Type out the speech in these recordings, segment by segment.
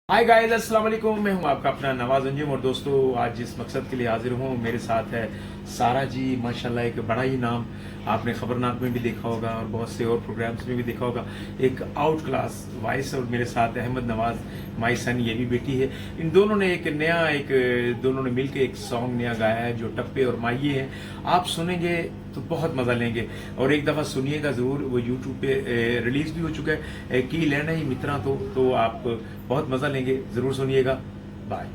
Hi guys, अस्सलाम वालेकुम। मैं हूं आपका अपना नवाज अंजुम और दोस्तों आज जिस मकसद के लिए हाजिर हूं मेरे साथ है सारा जी। माशाल्लाह एक बड़ा ही नाम, आपने खबरनाक में भी देखा होगा और बहुत से और प्रोग्राम्स में भी देखा होगा। एक आउट क्लास वॉइस और मेरे साथ अहमद नवाज, माई सन, ये भी बेटी है। इन दोनों ने दोनों ने मिलकर एक सॉन्ग नया गाया है जो टप्पे और माइये हैं। आप सुनेंगे तो बहुत मजा लेंगे और एक दफा सुनिएगा जरूर। वो यूट्यूब पे रिलीज भी हो चुका है, की लेना ही मित्रा। तो आप बहुत मजा लेंगे, जरूर सुनिएगा। बाय।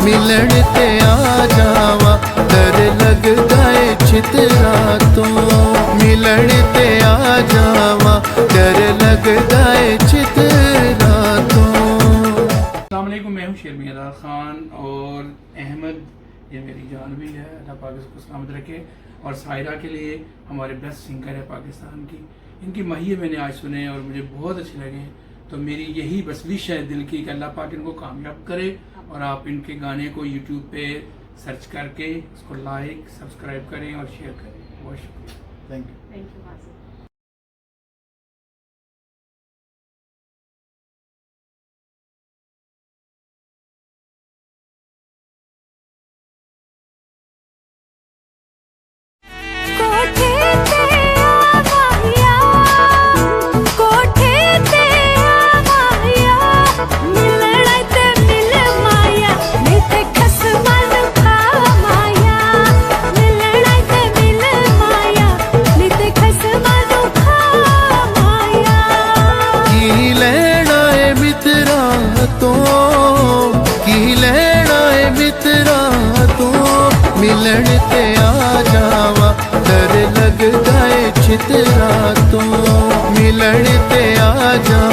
मिलन ते आ जावा डर लग गए चितरा तो मिलन ते आ जावा डर लग गए चितरा तो। अस्सलाम वालेकुम, मैं हूँ शेर मियां खान और अहमद ये मेरी जान भी है, अल्लाह पाक इसको सलामत रखे। और सायरा के लिए हमारे बेस्ट सिंगर है पाकिस्तान की, इनकी महिये मैंने आज सुने और मुझे बहुत अच्छे लगे। तो मेरी यही बस विश है दिल की कि अल्लाह पाक इनको कामयाब करे और आप इनके गाने को यूट्यूब पे सर्च करके उसको लाइक सब्सक्राइब करें और शेयर करें। बहुत शुक्रिया, थैंक यू। मिलन ते आ जावा डर लग गए चितरा तो मिलन ते आ जावा।